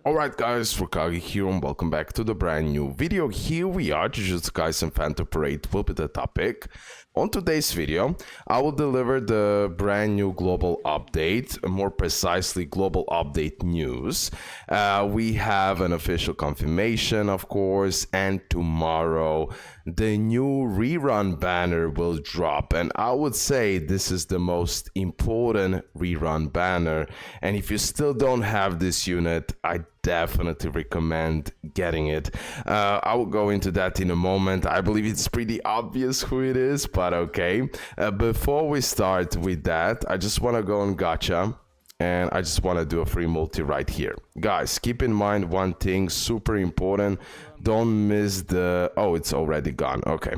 Alright guys, RoKage here and welcome back to the brand new video. Here we are, Jujutsu Kaisen Phantom Parade will be the topic. On today's video, I will deliver the brand new global update, more precisely global update news. We have an official confirmation, of course, and tomorrow the new rerun banner will drop, and I would say this is the most important rerun banner, and if you still don't have this unit, I definitely recommend getting it. I will go into that in a moment. I believe it's pretty obvious who it is, but okay. Before we start with that, I just want to go on Gacha, and I just want to do a free multi right here. Guys, keep in mind one thing, super important. Don't miss the... Oh, it's already gone. Okay.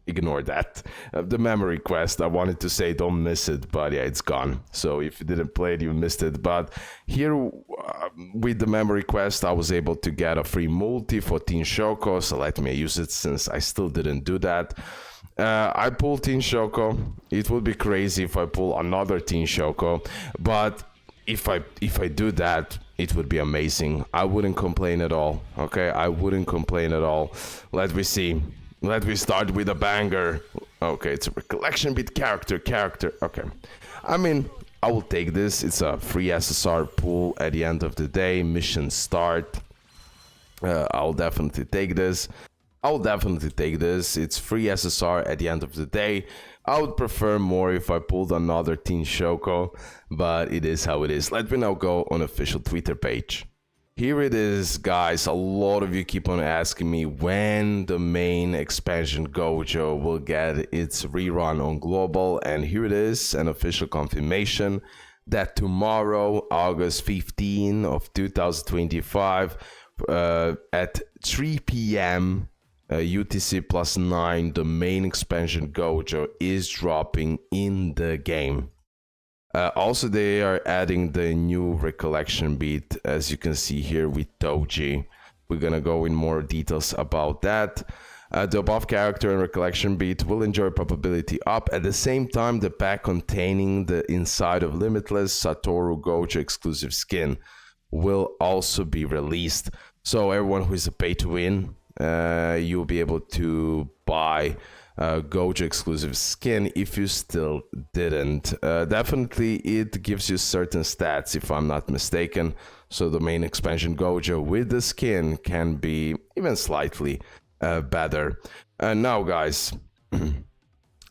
Ignore that. The memory quest, I wanted to say don't miss it, but yeah, it's gone. So if you didn't play it, you missed it. But here with the memory quest, I was able to get a free multi for Teen Shoko, so let me use it since I still didn't do that. I pulled Teen Shoko. It would be crazy if I pull another Teen Shoko, but if I do that, it would be amazing. I wouldn't complain at all. Okay, I wouldn't complain at all. Let me see. Let me start with a banger. Okay, it's a Recollection Bit character. Okay. I mean, I will take this. It's a free SSR pool at the end of the day. Mission start. I'll definitely take this. It's free SSR at the end of the day. I would prefer more if I pulled another Teen Shoko, but it is how it is. Let me now go on official Twitter page. Here it is, guys. A lot of you keep on asking me when the main expansion Gojo will get its rerun on global, and here it is, an official confirmation that tomorrow, August 15 of 2025, at 3 p.m. UTC plus 9, the main expansion Gojo is dropping in the game. Also, they are adding the new Recollection Bit, as you can see here with Toji. We're gonna go in more details about that. The above character and Recollection Bit will enjoy probability up. At the same time, the pack containing the Inside of Limitless Satoru Gojo exclusive skin will also be released. So everyone who is a pay-to-win, you'll be able to buy Gojo exclusive skin if you still didn't. Definitely it gives you certain stats if I'm not mistaken, so the main expansion Gojo with the skin can be even slightly better. Now guys,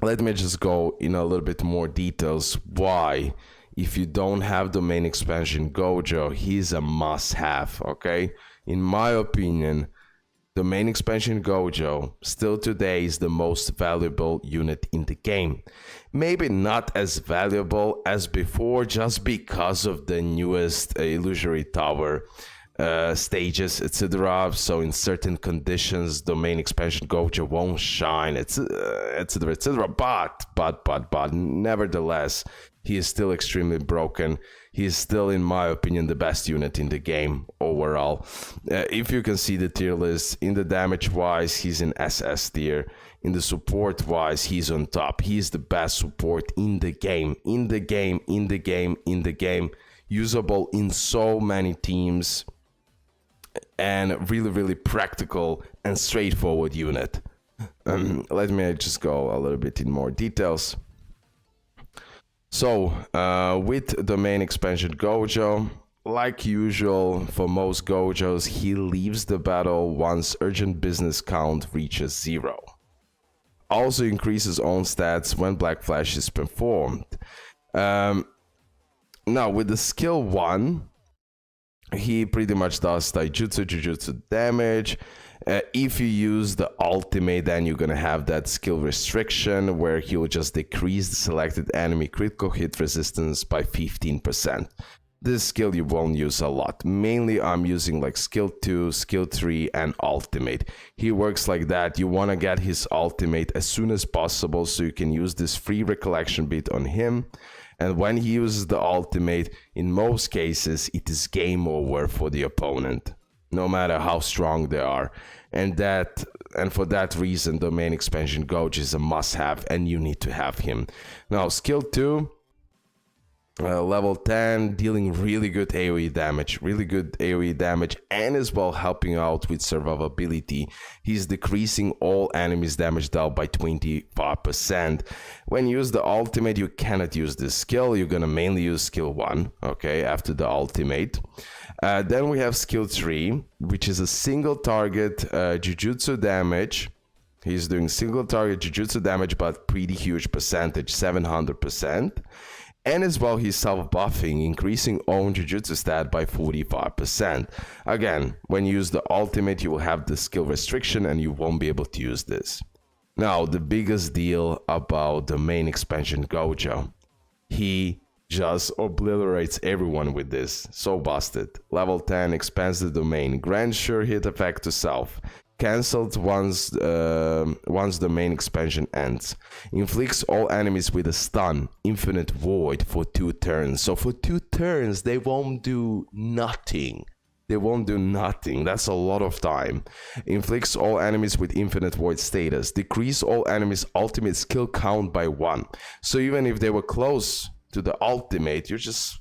let me just go in a little bit more details why if you don't have the main expansion Gojo, he's a must-have. Okay, in my opinion, the main expansion Gojo still today is the most valuable unit in the game. Maybe not as valuable as before just because of the newest illusory tower stages, etc. So in certain conditions the main expansion Gojo won't shine, etc. But nevertheless, he is still extremely broken. He is still, in my opinion, the best unit in the game overall. If you can see the tier list, in the damage wise, he's in SS tier. In the support wise, he's on top. He's the best support in the game. Usable in so many teams. And really practical and straightforward unit. Let me just go a little bit in more details. So, with the main expansion Gojo, like usual for most Gojos, he leaves the battle once urgent business count reaches 0. Also increases own stats when Black Flash is performed. Now, with the skill 1, he pretty much does Taijutsu damage. If you use the ultimate, then you're gonna have that skill restriction where he will just decrease the selected enemy critical hit resistance by 15%. This skill you won't use a lot. Mainly I'm using like skill 2, skill 3 and ultimate. He works like that. You want to get his ultimate as soon as possible so you can use this free Recollection Bit on him. And when he uses the ultimate, in most cases it is game over for the opponent, no matter how strong they are. And for that reason, the main expansion Gojo is a must-have, and you need to have him. Now, skill 2, Level 10, dealing really good AoE damage, and as well helping out with survivability. He's decreasing all enemies damage dealt by 25%. When you use the ultimate, you cannot use this skill. You're gonna mainly use skill 1, okay, after the ultimate. Then we have skill 3, which is a single target Jujutsu damage. He's doing single target Jujutsu damage, but pretty huge percentage, 700%. And as well, he's self-buffing, increasing own Jujutsu stat by 45%. Again, when you use the ultimate, you will have the skill restriction and you won't be able to use this. Now, the biggest deal about the main expansion Gojo. He just obliterates everyone with this. So busted. Level 10 expands the domain. Grants sure hit effect to self. Cancelled once the main expansion ends. Inflicts all enemies with a stun, infinite void for 2 turns. So for 2 turns, they won't do nothing. That's a lot of time. Inflicts all enemies with infinite void status. Decrease all enemies' ultimate skill count by 1. So even if they were close to the ultimate, you're just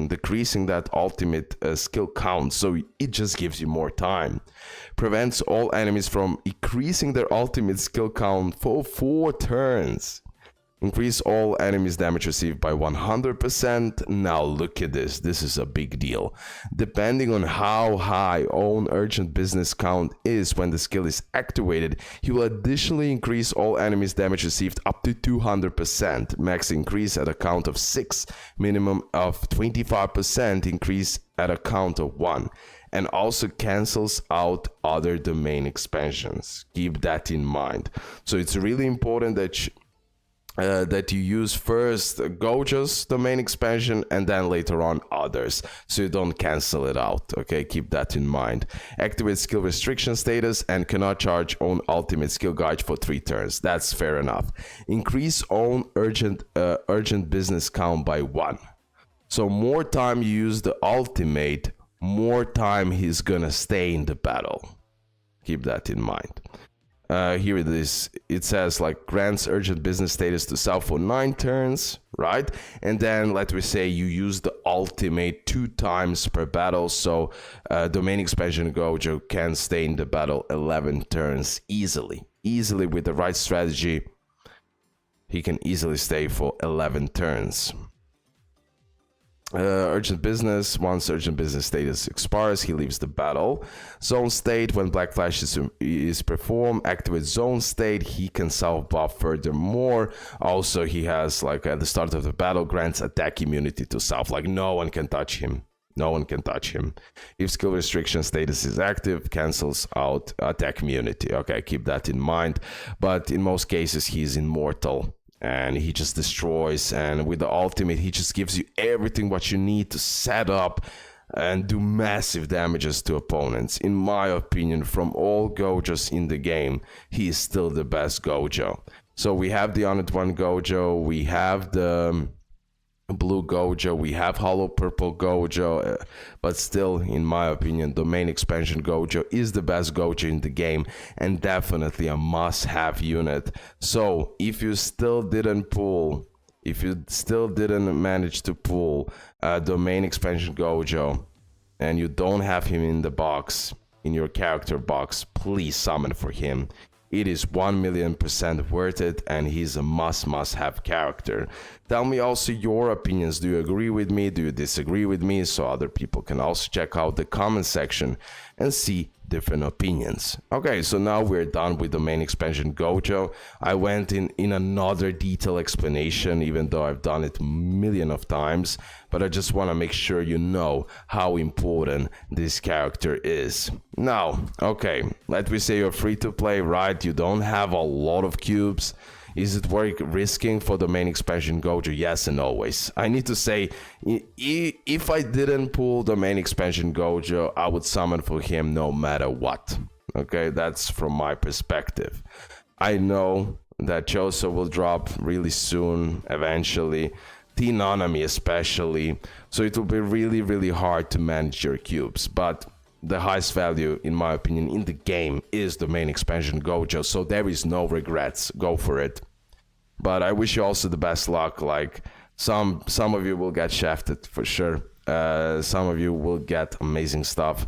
decreasing that ultimate skill count, so it just gives you more time. Prevents all enemies from increasing their ultimate skill count for 4 turns. Increase all enemies damage received by 100%. Now look at this. This is a big deal. Depending on how high own urgent business count is when the skill is activated, he will additionally increase all enemies damage received up to 200%. Max increase at a count of 6. Minimum of 25% increase at a count of 1. And also cancels out other domain expansions. Keep that in mind. So it's really important that you use first Gojo's domain expansion and then later on others, so you don't cancel it out, okay? Keep that in mind. Activate skill restriction status and cannot charge own ultimate skill gauge for 3 turns. That's fair enough. Increase own urgent business count by 1. So more time you use the ultimate, more time he's gonna stay in the battle. Keep that in mind. Here it is. It says like grants urgent business status to self for 9 turns, right? And then let me say you use the ultimate 2 times per battle, so domain expansion Gojo can stay in the battle 11 turns easily with the right strategy. He can easily stay for 11 turns. Urgent business. Once urgent business status expires, he leaves the battle. Zone state. When Black Flash is performed, activate zone state. He can self buff furthermore. Also, he has like at the start of the battle grants attack immunity to self. Like no one can touch him. If skill restriction status is active, cancels out attack immunity. Okay, keep that in mind. But in most cases, he's immortal. And he just destroys, and with the ultimate he just gives you everything what you need to set up and do massive damages to opponents. In my opinion, from all Gojos in the game, he is still the best Gojo. So we have the Honored One Gojo, we have the Blue Gojo, we have Hollow Purple Gojo, but still, in my opinion, Domain Expansion Gojo is the best Gojo in the game and definitely a must-have unit. So, if you still didn't manage to pull Domain Expansion Gojo and you don't have him in the box, in your character box, please summon for him. It is 1,000,000% worth it, and he's a must-have character. Tell me also your opinions. Do you agree with me? Do you disagree with me? So other people can also check out the comment section and see different opinions. Okay, so now we're done with the main expansion Gojo. I went in another detailed explanation, even though I've done it a million of times, but I just want to make sure you know how important this character is. Now, okay, let me say you're free to play, right? You don't have a lot of cubes. Is it worth risking for the main expansion Gojo? Yes and always. I need to say, if I didn't pull the main expansion Gojo, I would summon for him no matter what. Okay, that's from my perspective. I know that Choso will drop really soon, eventually. T-Nanami especially. So it will be really hard to manage your cubes. But the highest value, in my opinion, in the game is the main expansion Gojo. So there is no regrets. Go for it. But I wish you also the best luck, like Some of you will get shafted for sure. Some of you will get amazing stuff.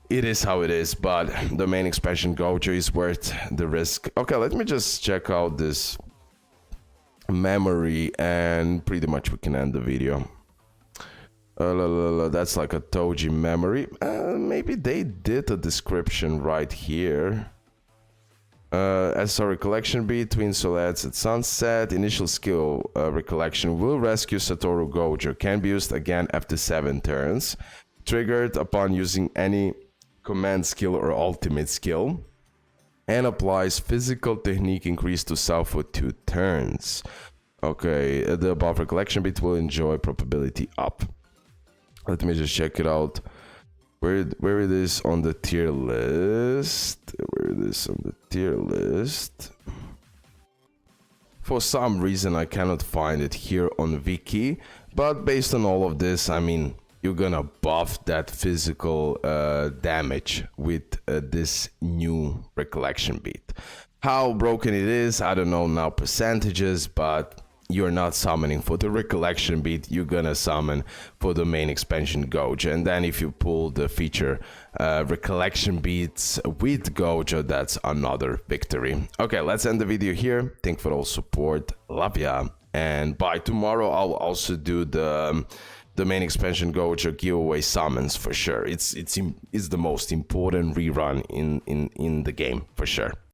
It is how it is, but the main expansion Gojo is worth the risk. Okay, let me just check out this memory and pretty much we can end the video. That's like a Toji memory. Maybe they did a description right here. As a recollection bit, twin solets at sunset. Initial skill recollection will rescue Satoru Gojo. Can be used again after 7 turns. Triggered upon using any command skill or ultimate skill. And applies physical technique increase to self for 2 turns. Okay, the above recollection bit will enjoy probability up. Let me just check it out. Where it is on the tier list. Where it is on the tier list. For some reason I cannot find it here on Wiki. But based on all of this, I mean, you're gonna buff that physical damage with this new recollection beat. How broken it is, I don't know now percentages, but you're not summoning for the recollection beat, you're gonna summon for the main expansion Gojo. And then if you pull the feature recollection beats with Gojo, that's another victory. Okay, let's end the video here. Thank you for all support. Love ya. And by tomorrow, I'll also do the main expansion Gojo giveaway summons for sure. It's the most important rerun in the game for sure.